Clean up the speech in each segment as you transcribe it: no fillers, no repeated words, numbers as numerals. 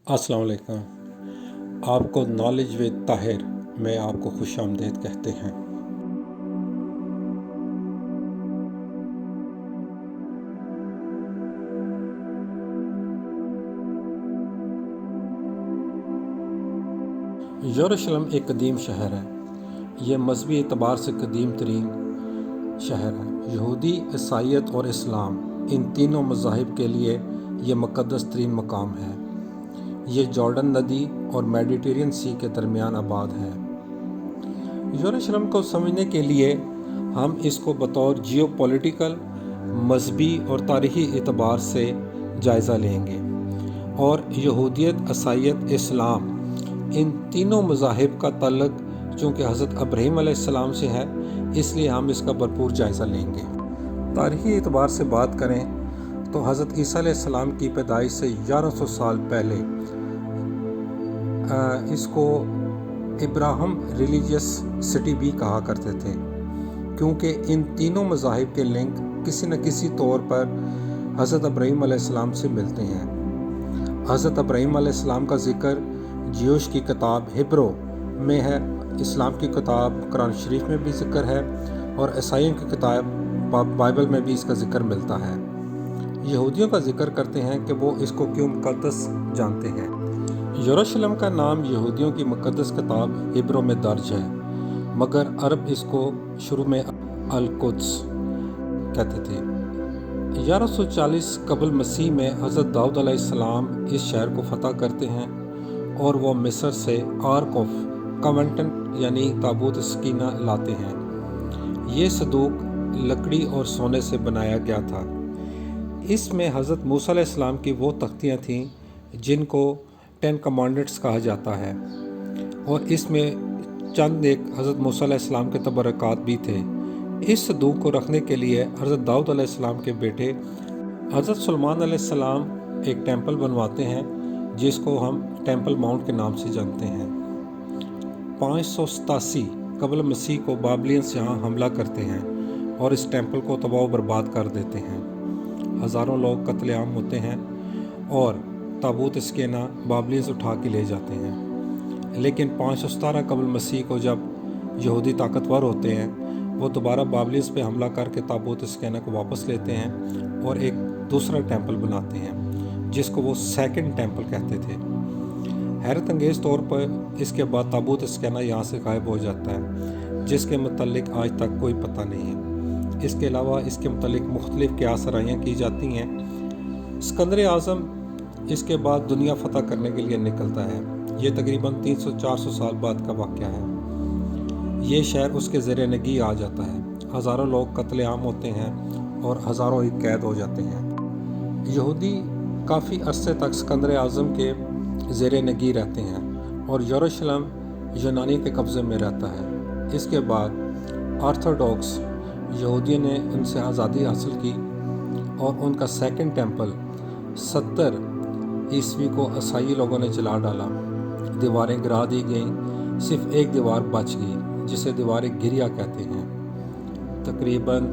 السلام علیکم۔ آپ کو نالج ود طاہر میں آپ کو خوش آمدید کہتے ہیں۔ یروشلم ایک قدیم شہر ہے۔ یہ مذہبی اعتبار سے قدیم ترین شہر ہے۔ یہودی، عیسائیت اور اسلام، ان تینوں مذاہب کے لیے یہ مقدس ترین مقام ہے۔ یہ جارڈن ندی اور میڈیٹرینین سی کے درمیان آباد ہے۔ یروشلم کو سمجھنے کے لیے ہم اس کو بطور جیو پولیٹیکل، مذہبی اور تاریخی اعتبار سے جائزہ لیں گے، اور یہودیت، عیسائیت، اسلام، ان تینوں مذاہب کا تعلق چونکہ حضرت ابراہیم علیہ السلام سے ہے، اس لیے ہم اس کا بھرپور جائزہ لیں گے۔ تاریخی اعتبار سے بات کریں تو حضرت عیسیٰ علیہ السلام کی پیدائش سے 1100 سال پہلے اس کو ابراہم ریلیجیس سٹی بھی کہا کرتے تھے، کیونکہ ان تینوں مذاہب کے لنک کسی نہ کسی طور پر حضرت ابراہیم علیہ السلام سے ملتے ہیں۔ حضرت ابراہیم علیہ السلام کا ذکر جیوش کی کتاب ہبرو میں ہے، اسلام کی کتاب قرآن شریف میں بھی ذکر ہے، اور عیسائیوں کی کتاب بائبل میں بھی اس کا ذکر ملتا ہے۔ یہودیوں کا ذکر کرتے ہیں کہ وہ اس کو کیوں مقدس جانتے ہیں۔ یروشلم کا نام یہودیوں کی مقدس کتاب ہبرو میں درج ہے، مگر عرب اس کو شروع میں القدس کہتے تھے۔ 1140 قبل مسیح میں حضرت داؤد علیہ السلام اس شہر کو فتح کرتے ہیں، اور وہ مصر سے آرک آف کونٹنٹ یعنی تابوت سکینہ لاتے ہیں۔ یہ صندوق لکڑی اور سونے سے بنایا گیا تھا۔ اس میں حضرت موسیٰ علیہ السلام کی وہ تختیاں تھیں جن کو 10 کمانڈمنٹس کہا جاتا ہے، اور اس میں چند ایک حضرت موسیٰ علیہ السلام کے تبرکات بھی تھے۔ اس صندوق کو رکھنے کے لیے حضرت داؤد علیہ السلام کے بیٹے حضرت سلیمان علیہ السلام ایک ٹیمپل بنواتے ہیں، جس کو ہم ٹیمپل ماؤنٹ کے نام سے جانتے ہیں۔ 587 قبل مسیح کو بابلینز یہاں حملہ کرتے ہیں اور اس ٹیمپل کو تباہ و برباد کر دیتے ہیں۔ ہزاروں لوگ قتل عام ہوتے ہیں، اور تابوت سکینہ بابلینز اٹھا کے لے جاتے ہیں۔ لیکن 517 قبل مسیح کو جب یہودی طاقتور ہوتے ہیں، وہ دوبارہ بابلینز پہ حملہ کر کے تابوت سکینہ کو واپس لیتے ہیں اور ایک دوسرا ٹیمپل بناتے ہیں، جس کو وہ سیکنڈ ٹیمپل کہتے تھے۔ حیرت انگیز طور پر اس کے بعد تابوت سکینہ یہاں سے غائب ہو جاتا ہے، جس کے متعلق آج تک کوئی پتہ نہیں ہے۔ اس کے علاوہ اس کے متعلق مختلف قیاس آرائیاں کی جاتی ہیں۔ اسکندر اعظم اس کے بعد دنیا فتح کرنے کے لیے نکلتا ہے۔ یہ تقریباً 300-400 سال بعد کا واقعہ ہے۔ یہ شہر اس کے زیر نگی آ جاتا ہے، ہزاروں لوگ قتل عام ہوتے ہیں اور ہزاروں ہی قید ہو جاتے ہیں۔ یہودی کافی عرصے تک اسکندر اعظم کے زیر نگی رہتے ہیں، اور یروشلم یونانی کے قبضے میں رہتا ہے۔ اس کے بعد آرتھوڈوکس یہودیوں نے ان سے آزادی حاصل کی، اور ان کا سیکنڈ ٹیمپل 70 عیسوی کو عیسائی لوگوں نے جلا ڈالا۔ دیواریں گرا دی گئیں، صرف ایک دیوار بچ گئی، جسے دیوار گریا کہتے ہیں۔ تقریباً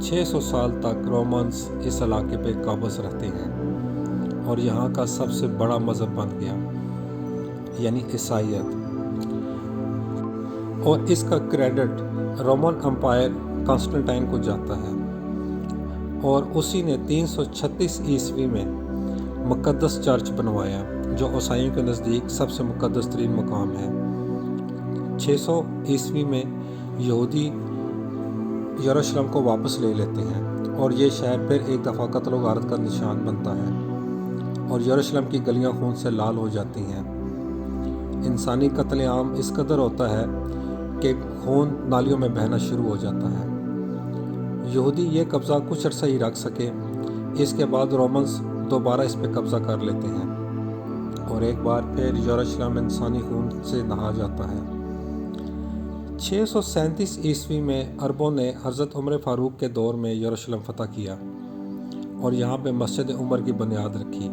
600 سال تک رومنز اس علاقے پہ قابض رہتے ہیں، اور یہاں کا سب سے بڑا مذہب بن گیا، یعنی عیسائیت۔ اور اس کا کریڈٹ رومن امپائر کانسٹنٹائن کو جاتا ہے، اور اسی نے 336 عیسوی میں مقدس چرچ بنوایا، جو عیسائیوں کے نزدیک سب سے مقدس ترین مقام ہے۔ 600 عیسوی میں یہودی یروشلم کو واپس لے لیتے ہیں، اور یہ شہر پھر ایک دفعہ قتل و غارت کا نشان بنتا ہے، اور یروشلم کی گلیاں خون سے لال ہو جاتی ہیں۔ انسانی قتل عام اس قدر ہوتا ہے کہ خون نالیوں میں بہنا شروع ہو جاتا ہے۔ یہودی یہ قبضہ کچھ عرصہ ہی رکھ سکے، اس کے بعد رومنز دوبارہ اس پہ قبضہ کر لیتے ہیں، اور ایک بار پھر یروشلم انسانی خون سے نہا جاتا ہے۔ 637 عیسوی میں عربوں نے حضرت عمر فاروق کے دور میں یروشلم فتح کیا، اور یہاں پہ مسجد عمر کی بنیاد رکھی۔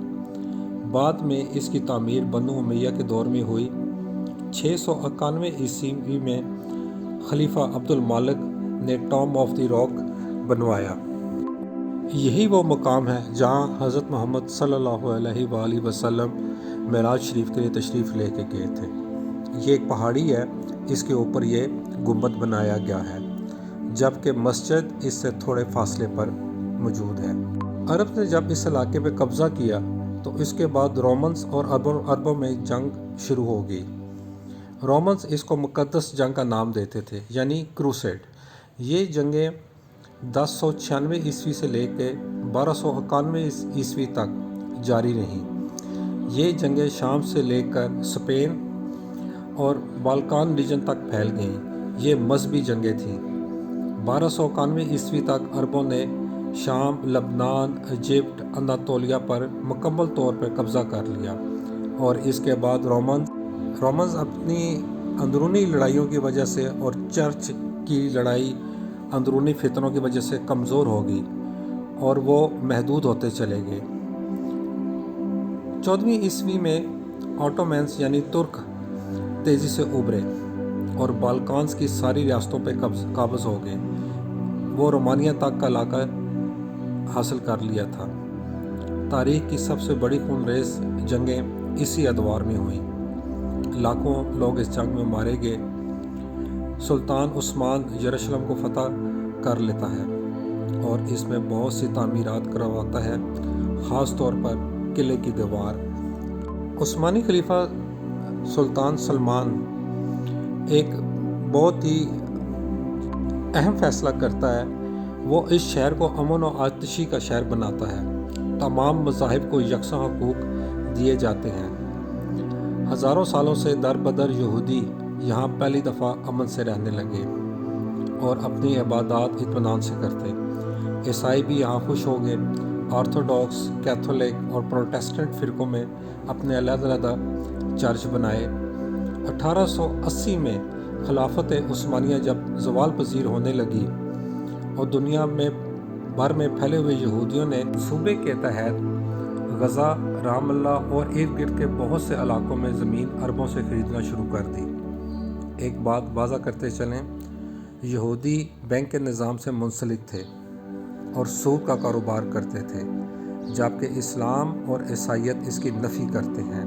بعد میں اس کی تعمیر بنو امیہ کے دور میں ہوئی۔ 691 عیسوی میں خلیفہ عبد المالک نے ٹام آف دی راک بنوایا۔ یہی وہ مقام ہے جہاں حضرت محمد صلی اللہ علیہ وآلہ وسلم معراج شریف کے لیے تشریف لے کے گئے تھے۔ یہ ایک پہاڑی ہے، اس کے اوپر یہ گنبد بنایا گیا ہے، جبکہ مسجد اس سے تھوڑے فاصلے پر موجود ہے۔ عرب نے جب اس علاقے پہ قبضہ کیا تو اس کے بعد رومنز اور عربوں میں جنگ شروع ہو گئی۔ رومنز اس کو مقدس جنگ کا نام دیتے تھے، یعنی کروسیڈ۔ یہ جنگیں 1096 عیسوی سے لے کے 1291 عیسوی تک جاری رہیں۔ یہ جنگیں شام سے لے کر اسپین اور بالکان ریجن تک پھیل گئیں۔ یہ مذہبی جنگیں تھیں۔ 1291 عیسوی تک عربوں نے شام، لبنان، ایجپٹ، اناطولیہ پر مکمل طور پر قبضہ کر لیا، اور اس کے بعد رومنز اپنی اندرونی لڑائیوں کی وجہ سے اور چرچ کی لڑائی اندرونی فتنوں کی وجہ سے کمزور ہو گئی اور وہ محدود ہوتے چلے گئے۔ 14ویں عیسوی میں آٹومینز یعنی ترک تیزی سے ابھرے اور بالکانز کی ساری ریاستوں پہ قابض ہو گئے۔ وہ رومانیہ تک کا علاقہ حاصل کر لیا تھا۔ تاریخ کی سب سے بڑی خونریز جنگیں اسی ادوار میں ہوئیں۔ لاکھوں لوگ اس جنگ میں مارے گئے۔ سلطان عثمان یروشلم کو فتح کر لیتا ہے اور اس میں بہت سی تعمیرات کرواتا ہے، خاص طور پر قلعے کی دیوار۔ عثمانی خلیفہ سلطان سلمان ایک بہت ہی اہم فیصلہ کرتا ہے۔ وہ اس شہر کو امن و آتشی کا شہر بناتا ہے۔ تمام مذاہب کو یکساں حقوق دیے جاتے ہیں۔ ہزاروں سالوں سے در بدر یہودی یہاں پہلی دفعہ امن سے رہنے لگے اور اپنی عبادات اطمینان سے کرتے۔ عیسائی بھی یہاں خوش ہو گئے۔ آرتھوڈاکس، کیتھولک اور پروٹیسٹنٹ فرقوں میں اپنے علیحدہ چرچ بنائے۔ 1880 میں خلافت عثمانیہ جب زوال پذیر ہونے لگی اور دنیا میں بھر میں پھیلے ہوئے یہودیوں نے صوبے کے تحت غزہ، رام اللہ اور ارد گرد کے بہت سے علاقوں میں زمین عربوں سے خریدنا شروع کر دی۔ ایک بات واضح کرتے چلیں، یہودی بینک کے نظام سے منسلک تھے اور سود کا کاروبار کرتے تھے، جبکہ اسلام اور عیسائیت اس کی نفی کرتے ہیں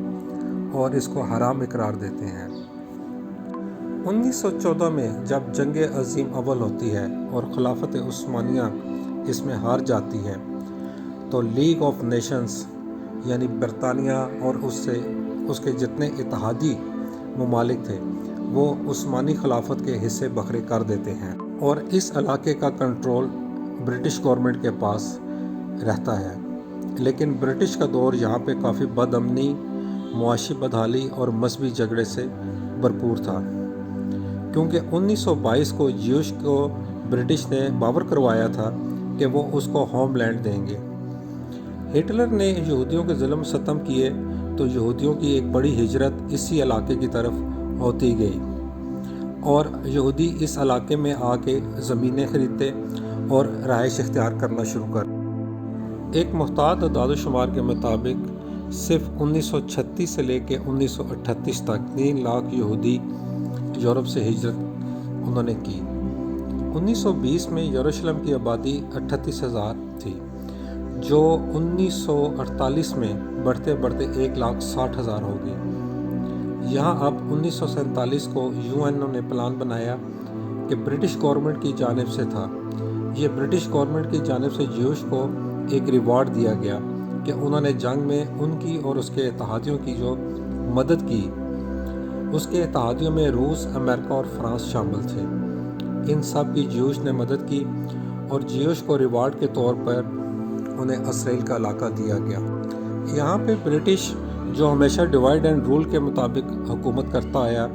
اور اس کو حرام قرار دیتے ہیں۔ 1914 میں جب جنگ عظیم اول ہوتی ہے اور خلافت عثمانیہ اس میں ہار جاتی ہے تو لیگ آف نیشنز یعنی برطانیہ اور اس کے جتنے اتحادی ممالک تھے وہ عثمانی خلافت کے حصے بکھرے کر دیتے ہیں اور اس علاقے کا کنٹرول برٹش گورنمنٹ کے پاس رہتا ہے۔ لیکن برٹش کا دور یہاں پہ کافی بد امنی، معاشی بدحالی اور مذہبی جھگڑے سے بھرپور تھا، کیونکہ 1922 کو جیوش کو برٹش نے باور کروایا تھا کہ وہ اس کو ہوم لینڈ دیں گے۔ ہٹلر نے یہودیوں کے ظلم ستم کیے تو یہودیوں کی ایک بڑی ہجرت اسی علاقے کی طرف ہوتی گئی اور یہودی اس علاقے میں آ کے زمینیں خریدتے اور رہائش اختیار کرنا شروع کر۔ ایک محتاط اعداد و شمار کے مطابق صرف 1936 سے لے کے 1938 تک 3 لاکھ یہودی یورپ سے ہجرت انہوں نے کی۔ 1920 میں یروشلم کی آبادی 38,000 تھی، جو 1948 میں بڑھتے بڑھتے 1,60,000 ہو گئی۔ یہاں اب 1947 کو UN نے پلان بنایا کہ برٹش گورنمنٹ کی جانب سے تھا۔ یہ برٹش گورنمنٹ کی جانب سے جیوش کو ایک ریوارڈ دیا گیا کہ انہوں نے جنگ میں ان کی اور اس کے اتحادیوں کی جو مدد کی۔ اس کے اتحادیوں میں روس، امریکہ اور فرانس شامل تھے۔ ان سب کی جیوش نے مدد کی اور جیوش کو ریوارڈ کے طور پر انہیں اسرائیل کا علاقہ دیا گیا۔ یہاں پہ برٹش جو ہمیشہ ڈیوائیڈ اینڈ رول کے مطابق حکومت کرتا آیا،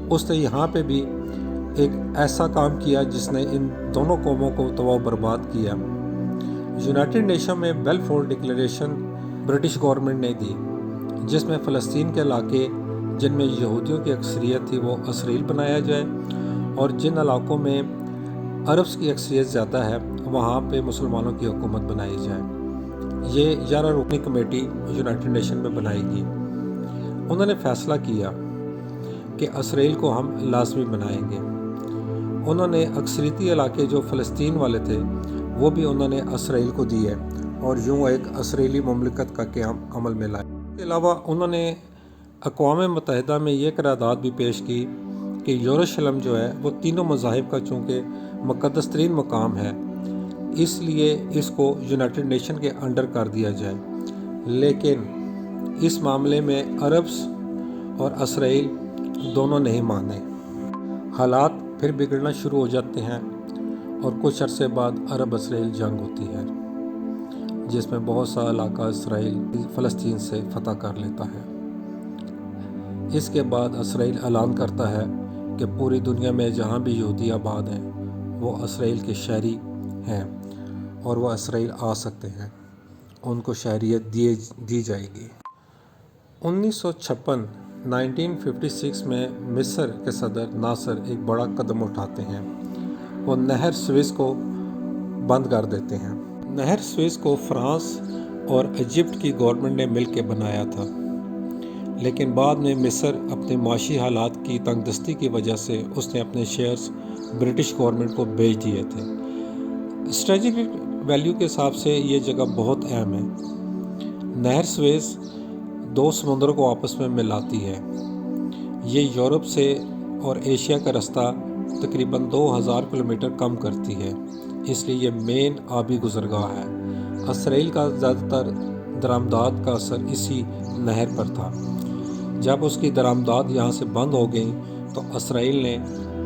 اس نے یہاں پہ بھی ایک ایسا کام کیا جس نے ان دونوں قوموں کو تباہ و برباد کیا۔ یونائٹڈ نیشن میں بیلفور ڈکلیریشن برٹش گورنمنٹ نے دی، جس میں فلسطین کے علاقے جن میں یہودیوں کی اکثریت تھی وہ اسرائیل بنایا جائے اور جن علاقوں میں عربز کی اکثریت زیادہ ہے وہاں پہ مسلمانوں کی حکومت بنائی جائے۔ یہ 11 رکنی کمیٹی یونائٹڈ نیشن میں بنائی گئی۔ انہوں نے فیصلہ کیا کہ اسرائیل کو ہم لازمی بنائیں گے۔ انہوں نے اکثریتی علاقے جو فلسطین والے تھے وہ بھی انہوں نے اسرائیل کو دیے اور یوں ایک اسرائیلی مملکت کا قیام عمل میں لایا۔ کے علاوہ انہوں نے اقوام متحدہ میں یہ قرارداد بھی پیش کی کہ یروشلم جو ہے وہ تینوں مذاہب کا چونکہ مقدس ترین مقام ہے، اس لیے اس کو یونائٹڈ نیشن کے انڈر کر دیا جائے، لیکن اس معاملے میں عرب اور اسرائیل دونوں نہیں مانے۔ حالات پھر بگڑنا شروع ہو جاتے ہیں اور کچھ عرصے بعد عرب اسرائیل جنگ ہوتی ہے، جس میں بہت سا علاقہ اسرائیل فلسطین سے فتح کر لیتا ہے۔ اس کے بعد اسرائیل اعلان کرتا ہے کہ پوری دنیا میں جہاں بھی یہودی آباد ہیں وہ اسرائیل کے شہری ہیں اور وہ اسرائیل آ سکتے ہیں، ان کو شہریت دی جائے گی۔ 1956 میں مصر کے صدر ناصر ایک بڑا قدم اٹھاتے ہیں، وہ نہر سوئس کو بند کر دیتے ہیں۔ نہر سوئس کو فرانس اور ایجپٹ کی گورنمنٹ نے مل کے بنایا تھا، لیکن بعد میں مصر اپنے معاشی حالات کی تنگ دستی کی وجہ سے اس نے اپنے شیئرز برٹش گورنمنٹ کو بیچ دیے تھے۔ اسٹریٹجک ویلیو کے حساب سے یہ جگہ بہت اہم ہے۔ نہر سوئس دو سمندروں کو آپس میں ملاتی ہے، یہ یورپ سے اور ایشیا کا رستہ تقریباً 2000 کلومیٹر کم کرتی ہے، اس لیے یہ مین آبی گزرگاہ ہے۔ اسرائیل کا زیادہ تر درآمدات کا اثر اسی نہر پر تھا۔ جب اس کی درآمدات یہاں سے بند ہو گئیں تو اسرائیل نے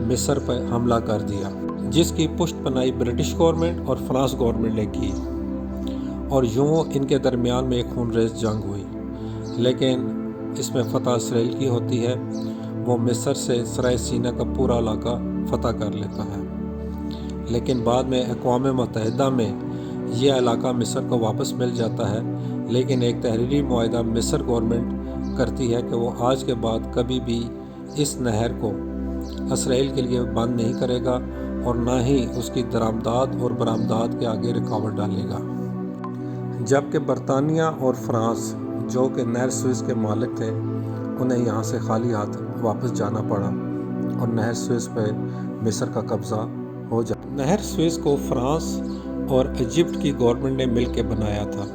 مصر پر حملہ کر دیا، جس کی پشت پناہی برٹش گورنمنٹ اور فرانس گورنمنٹ نے کی، اور یوں ان کے درمیان میں ایک خونریز جنگ ہوئی، لیکن اس میں فتح اسرائیل کی ہوتی ہے۔ وہ مصر سے سرائے سینا کا پورا علاقہ فتح کر لیتا ہے، لیکن بعد میں اقوام متحدہ میں یہ علاقہ مصر کو واپس مل جاتا ہے، لیکن ایک تحریری معاہدہ مصر گورنمنٹ کرتی ہے کہ وہ آج کے بعد کبھی بھی اس نہر کو اسرائیل کے لیے بند نہیں کرے گا اور نہ ہی اس کی درآمدات اور برآمدات کے آگے رکاوٹ ڈالے گا۔ جبکہ برطانیہ اور فرانس جو کہ نہر سوئس کے مالک تھے، انہیں یہاں سے خالی ہاتھ واپس جانا پڑا اور نہر سوئس پہ مصر کا قبضہ ہو جاتا۔ نہر سوئس کو فرانس اور ایجپٹ کی گورنمنٹ نے مل کے بنایا تھا،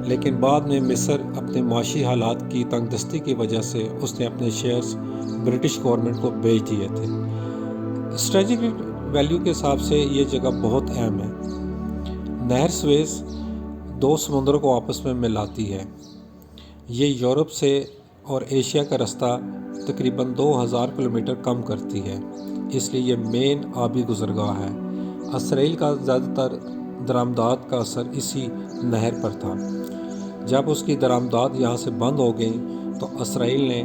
لیکن بعد میں مصر اپنے معاشی حالات کی تنگ دستی کی وجہ سے اس نے اپنے شیئرز برٹش گورنمنٹ کو بیچ دیے تھے۔ اسٹریٹجک ویلیو کے حساب سے یہ جگہ بہت اہم ہے۔ نہر سوئس دو سمندروں کو آپس میں ملاتی ہے، یہ یورپ سے اور ایشیا کا رستہ تقریباً 2000 کلومیٹر کم کرتی ہے، اس لیے یہ مین آبی گزرگاہ ہے۔ اسرائیل کا زیادہ تر درآمدات کا اثر اسی نہر پر تھا۔ جب اس کی درآمدات یہاں سے بند ہو گئیں تو اسرائیل نے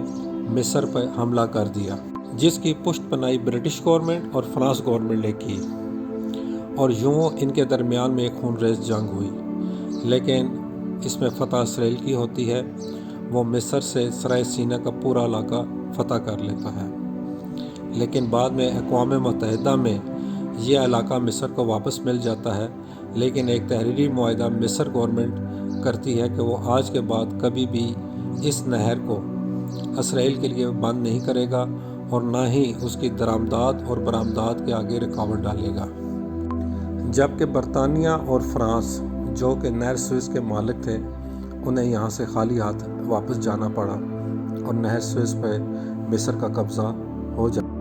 مصر پر حملہ کر دیا، جس کی پشت پناہی برٹش گورنمنٹ اور فرانس گورنمنٹ نے کی، اور یوں ان کے درمیان میں ایک خونریز جنگ ہوئی، لیکن اس میں فتح اسرائیل کی ہوتی ہے۔ وہ مصر سے سرائے سینا کا پورا علاقہ فتح کر لیتا ہے، لیکن بعد میں اقوام متحدہ میں یہ علاقہ مصر کو واپس مل جاتا ہے، لیکن ایک تحریری معاہدہ مصر گورنمنٹ کرتی ہے کہ وہ آج کے بعد کبھی بھی اس نہر کو اسرائیل کے لیے بند نہیں کرے گا اور نہ ہی اس کی درآمدات اور برآمدات کے آگے رکاوٹ ڈالے گا۔ جبکہ برطانیہ اور فرانس جو کہ نہر سوئس کے مالک تھے، انہیں یہاں سے خالی ہاتھ واپس جانا پڑا اور نہر سوئس پہ مصر کا قبضہ ہو جاتا۔